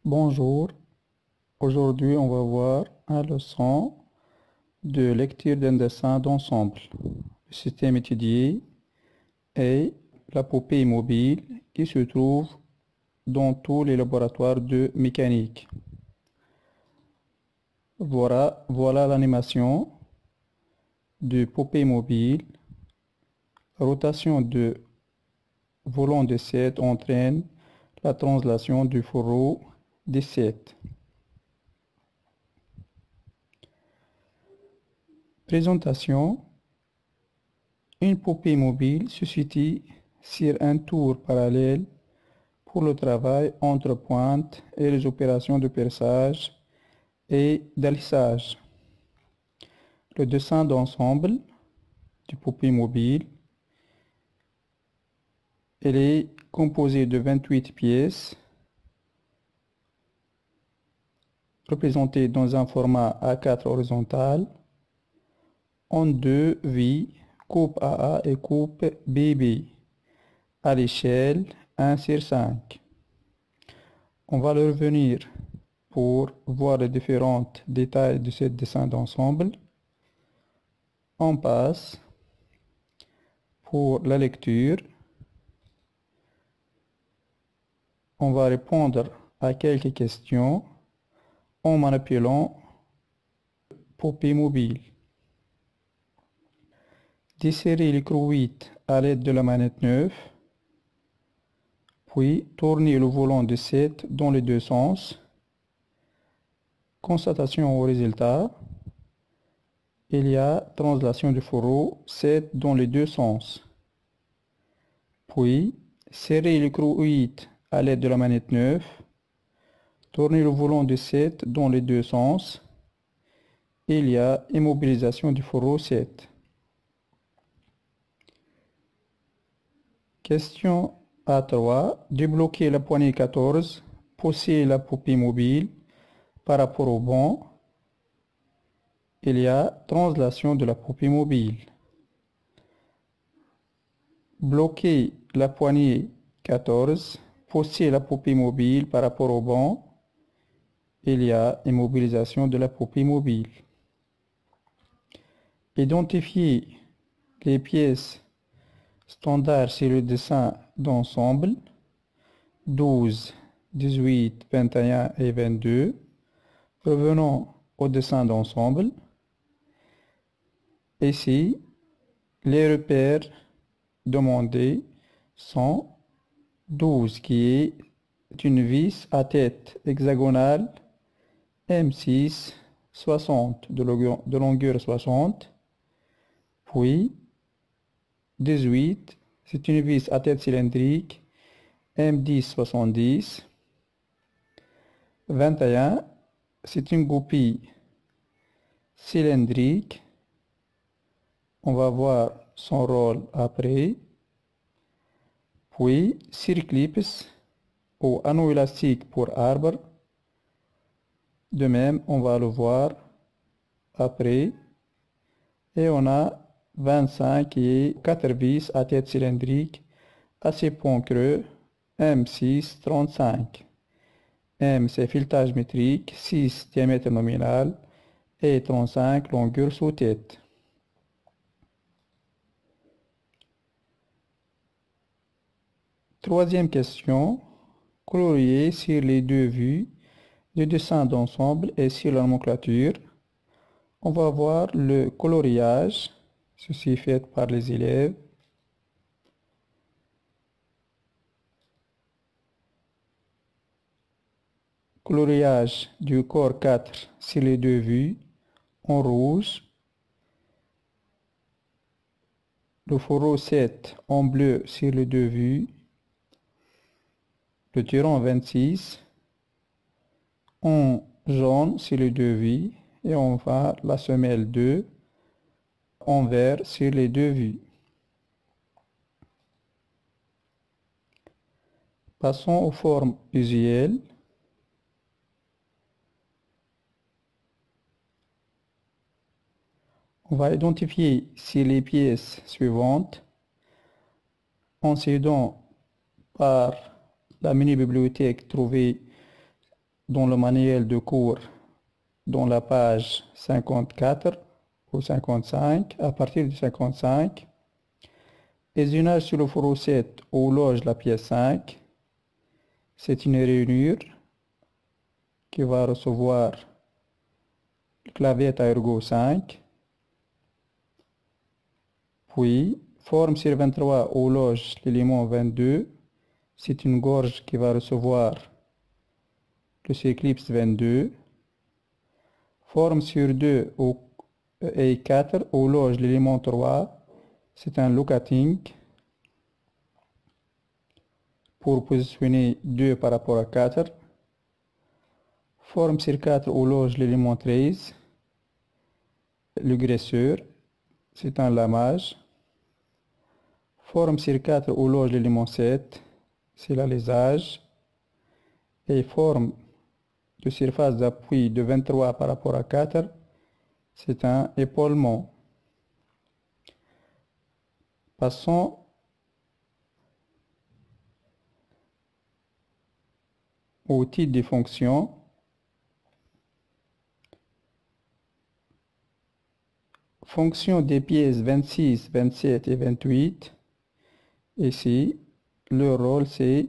Bonjour, aujourd'hui on va voir une leçon de lecture d'un dessin d'ensemble. Le système étudié est la poupée mobile qui se trouve dans tous les laboratoires de mécanique. Voilà l'animation de poupée mobile. Rotation de volant de 7 entraîne la translation du fourreau des 7. Présentation. Une poupée mobile se situe sur un tour parallèle pour le travail entre pointes et les opérations de perçage et d'alissage. Le dessin d'ensemble du poupée mobile, elle est composée de 28 pièces représentées dans un format A4 horizontal en deux vies, coupe AA et coupe BB, à l'échelle 1/5. On va le revenir pour voir les différents détails de ce dessin d'ensemble. On passe pour la lecture. On va répondre à quelques questions en manipulant poupée mobile. Desserrer l'écrou 8 à l'aide de la manette 9, puis tourner le volant de 7 dans les deux sens. Constatation au résultat, il y a translation du fourreau 7 dans les deux sens. Puis, serrer l'écrou 8 à l'aide de la manette 9, tourner le volant de 7 dans les deux sens, il y a immobilisation du fourreau 7. Question A3. Débloquer la poignée 14, pousser la poupée mobile par rapport au banc. Il y a translation de la poupée mobile. Bloquer la poignée 14, pousser la poupée mobile par rapport au banc. Il y a immobilisation de la poupée mobile. Identifier les pièces standards sur le dessin d'ensemble 12, 18, 21 et 22. Revenons au dessin d'ensemble. Ici, les repères demandés sont 12 qui est une vis à tête hexagonale M6 60 de longueur 60, puis 18, c'est une vis à tête cylindrique M10 70, 21, c'est une goupille cylindrique, on va voir son rôle après, puis circlips ou anneau élastique pour arbre, de même on va le voir après, et on a 25 qui est 4 vis à tête cylindrique à ses points creux M6 35. M c'est filetage métrique, 6 diamètre nominal et 35 longueur sous tête. Troisième question. Colorier sur les deux vues du dessin d'ensemble et sur la nomenclature. On va voir le coloriage, ceci est fait par les élèves. Coloriage du corps 4 sur les deux vues en rouge. Le fourreau 7 en bleu sur les deux vues. Le tiran 26 en jaune sur les deux vues. Et enfin la semelle 2 en vert sur les deux vues. Passons aux formes usuelles. On va identifier si les pièces suivantes en s'aidant par la mini-bibliothèque trouvée dans le manuel de cours dans la page 54 ou 55, à partir de 55. Aisinage sur le fourreau 7 où loge la pièce 5. C'est une rainure qui va recevoir le clavette à ergot 5. Puis, forme sur 23 où loge l'élément 22. C'est une gorge qui va recevoir le circlips 22. Forme sur 2 et 4 où loge l'élément 3. C'est un locating pour positionner 2 par rapport à 4. Forme sur 4 où loge l'élément 13. Le graisseur, c'est un lamage. Forme sur 4 où loge l'élément 7. C'est l'alésage. Et forme de surface d'appui de 23 par rapport à 4, c'est un épaulement. Passons au titre des fonctions. Fonction des pièces 26, 27 et 28. Ici, le rôle c'est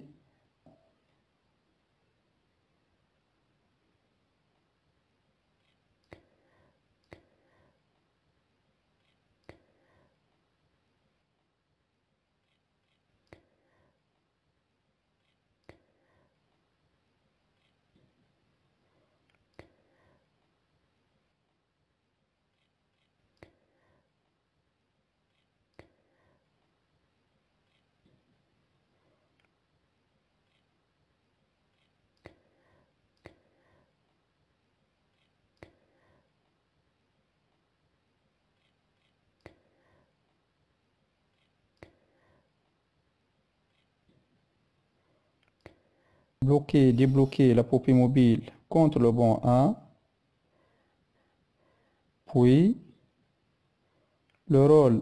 bloquer, débloquer la poupée mobile contre le banc 1. Puis, le rôle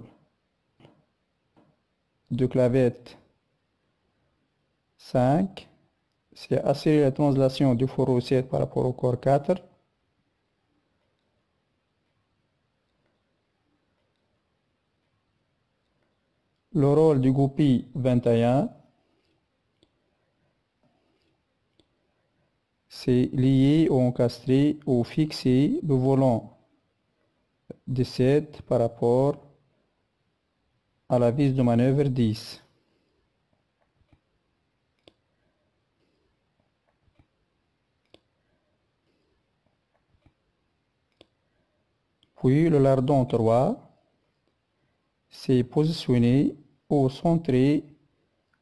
de clavette 5, c'est assurer la translation du fourreau 7 par rapport au corps 4. Le rôle du goupille 21, c'est lier ou encastrer ou fixer le volant de 7 par rapport à la vis de manœuvre 10. Puis le lardon 3, c'est positionner ou centrer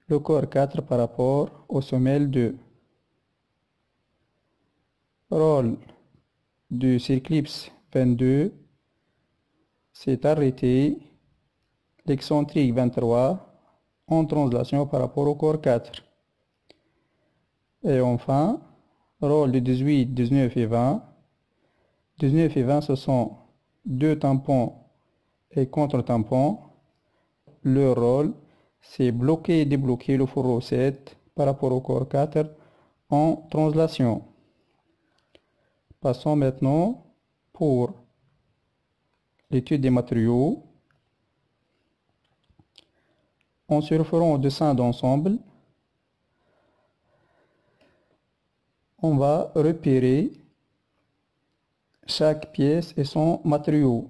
le corps 4 par rapport aux semelles 2. Rôle du circlips 22, c'est arrêter l'excentrique 23 en translation par rapport au corps 4. Et enfin, rôle de 18, 19 et 20. 19 et 20, ce sont deux tampons et contre-tampons. Le rôle, c'est bloquer et débloquer le fourreau 7 par rapport au corps 4 en translation. Passons maintenant pour l'étude des matériaux. En se référant au dessin d'ensemble, on va repérer chaque pièce et son matériau.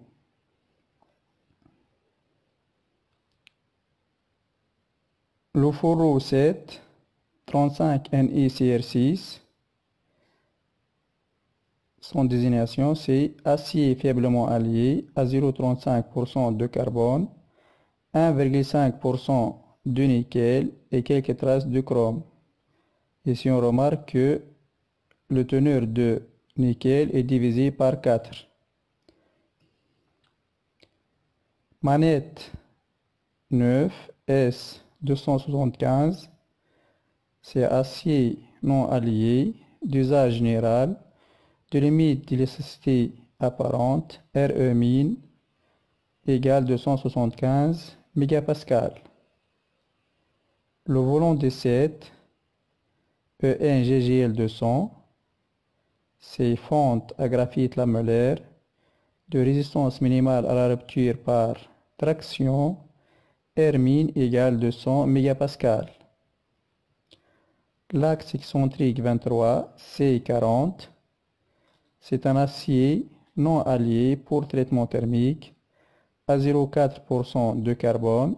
Le fourreau 7, 35 NiCr6, son désignation c'est acier faiblement allié à 0,35% de carbone, 1,5% de nickel et quelques traces de chrome. Ici on remarque que le teneur de nickel est divisé par 4. Manette 9 S275, c'est acier non allié d'usage général, de limite d'élasticité apparente Re-min égale 275 mégapascal. Le volant D7 ENGGL 200, c'est fonte à graphite lamellaire de résistance minimale à la rupture par traction R min égale 200 mégapascal. L'axe excentrique 23, C40, c'est un acier non allié pour traitement thermique à 0,4% de carbone